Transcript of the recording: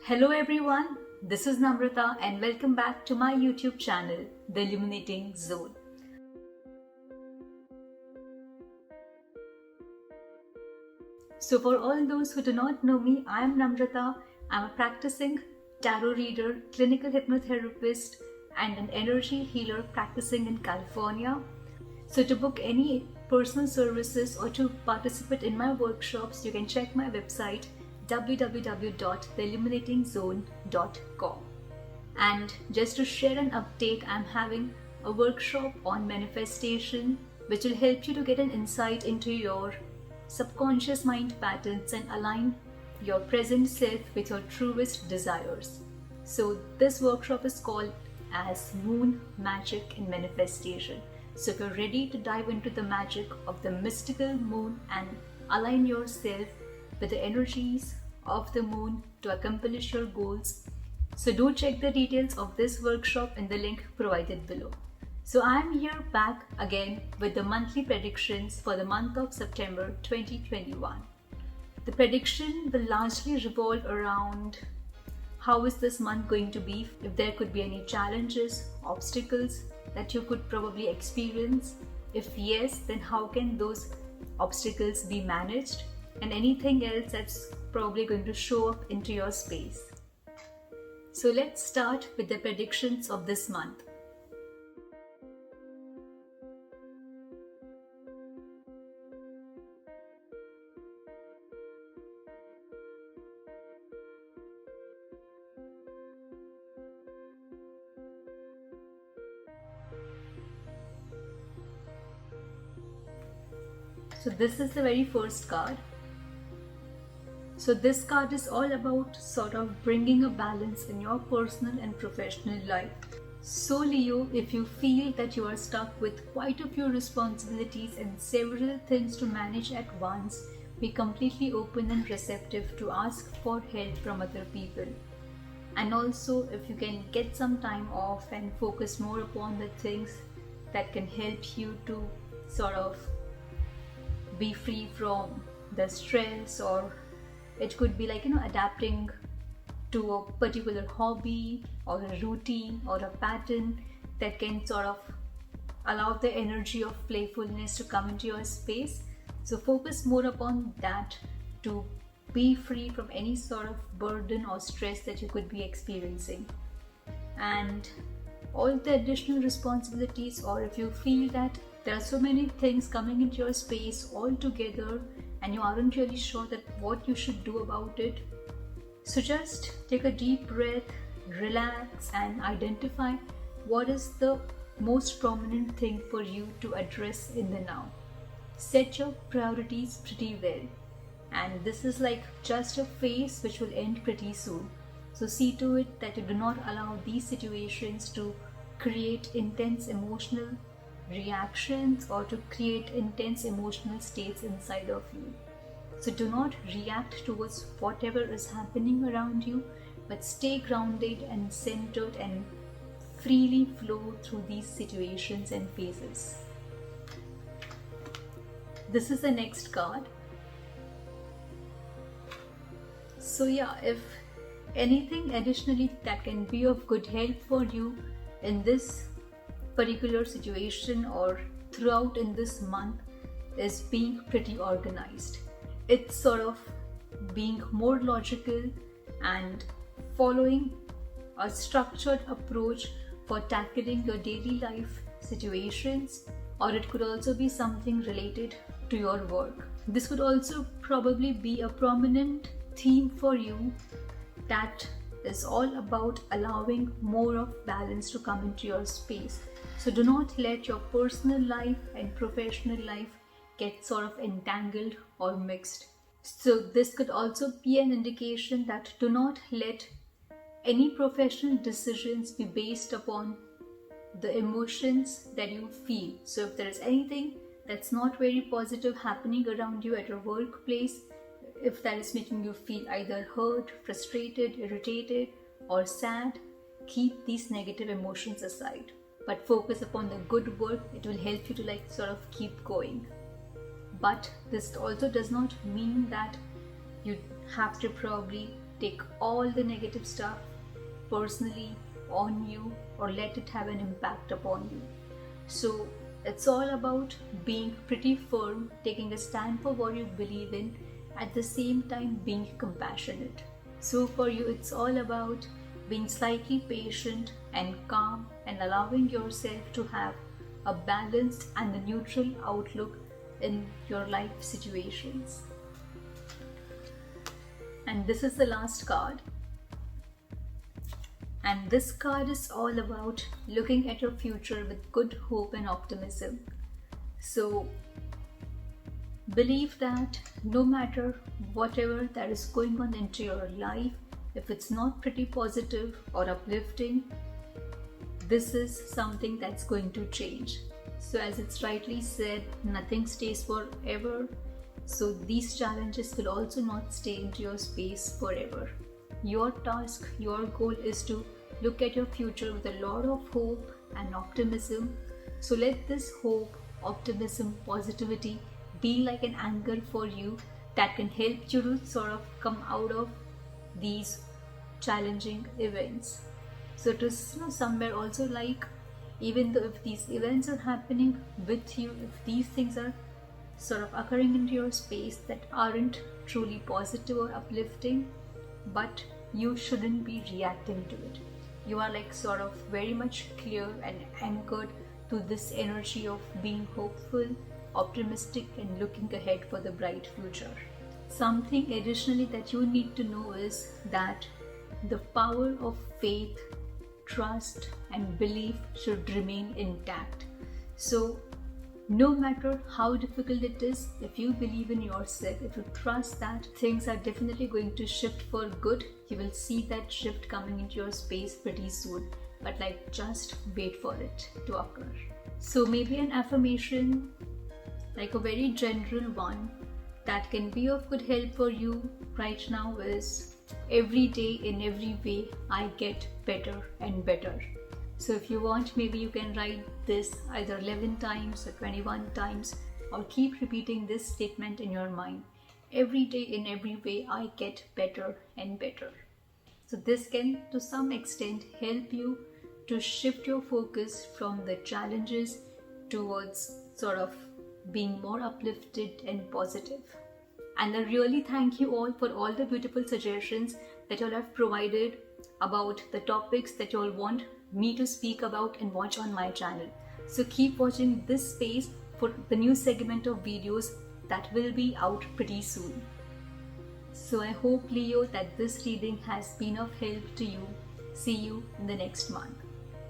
Hello everyone, this is Namrata and welcome back to my YouTube channel, The Illuminating Zone. So for all those who do not know me, I am Namrata. I'm a practicing tarot reader, clinical hypnotherapist and an energy healer practicing in California. So to book any personal services or to participate in my workshops, you can check my website www.theilluminatingzone.com. And just to share an update, I'm having a workshop on manifestation which will help you to get an insight into your subconscious mind patterns and align your present self with your truest desires. So this workshop is called as Moon Magic and Manifestation. So if you're ready to dive into the magic of the mystical moon and align yourself with the energies of the moon to accomplish your goals, so do check the details of this workshop in the link provided below. So I am here back again with the monthly predictions for the month of September 2021. The prediction will largely revolve around how is this month going to be, if there could be any challenges, obstacles that you could probably experience. If yes, then how can those obstacles be managed, and anything else that's probably going to show up into your space. So let's start with the predictions of this month. So this is the very first card. So this card is all about sort of bringing a balance in your personal and professional life. So Leo, if you feel that you are stuck with quite a few responsibilities and several things to manage at once, be completely open and receptive to ask for help from other people. And also, if you can get some time off and focus more upon the things that can help you to sort of be free from the stress, or it could be like adapting to a particular hobby or a routine or a pattern that can sort of allow the energy of playfulness to come into your space. So focus more upon that to be free from any sort of burden or stress that you could be experiencing. And all the additional responsibilities, or if you feel that there are so many things coming into your space all together and you aren't really sure that what you should do about it, so just take a deep breath, relax and identify what is the most prominent thing for you to address in the now. Set your priorities pretty well, and this is like just a phase which will end pretty soon. So see to it that you do not allow these situations to create intense emotional reactions or to create intense emotional states inside of you. So do not react towards whatever is happening around you, but stay grounded and centered and freely flow through these situations and phases. This is the next card. So yeah, if anything additionally that can be of good help for you in this particular situation or throughout in this month is being pretty organized. It's sort of being more logical and following a structured approach for tackling your daily life situations, or it could also be something related to your work. This would also probably be a prominent theme for you that is all about allowing more of balance to come into your space. So do not let your personal life and professional life get sort of entangled or mixed. So this could also be an indication that do not let any professional decisions be based upon the emotions that you feel. So if there is anything that's not very positive happening around you at your workplace, if that is making you feel either hurt, frustrated, irritated or sad, keep these negative emotions aside, but focus upon the good work. It will help you to sort of keep going. But this also does not mean that you have to probably take all the negative stuff personally on you or let it have an impact upon you. So it's all about being pretty firm, taking a stand for what you believe in, at the same time being compassionate. So for you, it's all about being slightly patient and calm and allowing yourself to have a balanced and a neutral outlook in your life situations. And this is the last card. And this card is all about looking at your future with good hope and optimism. So believe that no matter whatever that is going on into your life, if it's not pretty positive or uplifting, this is something that's going to change. So as it's rightly said, nothing stays forever. So these challenges will also not stay into your space forever. Your task, your goal is to look at your future with a lot of hope and optimism. So let this hope, optimism, positivity be like an anchor for you that can help you to sort of come out of these challenging events. So to somewhere also like, even though if these events are happening with you, if these things are sort of occurring into your space that aren't truly positive or uplifting, but you shouldn't be reacting to it. You are like sort of very much clear and anchored to this energy of being hopeful, optimistic, and looking ahead for the bright future. Something additionally that you need to know is that the power of faith, trust, and belief should remain intact. So no matter how difficult it is, if you believe in yourself, if you trust that things are definitely going to shift for good, you will see that shift coming into your space pretty soon. But like, just wait for it to occur. So maybe an affirmation, like a very general one that can be of good help for you right now is, every day in every way I get better and better. So if you want, maybe you can write this either 11 times or 21 times, or keep repeating this statement in your mind. Every day in every way I get better and better. So this can to some extent help you to shift your focus from the challenges towards sort of being more uplifted and positive. And I really thank you all for all the beautiful suggestions that you all have provided about the topics that you all want me to speak about and watch on my channel. So keep watching this space for the new segment of videos that will be out pretty soon. So I hope, Leo, that this reading has been of help to you. See you in the next month.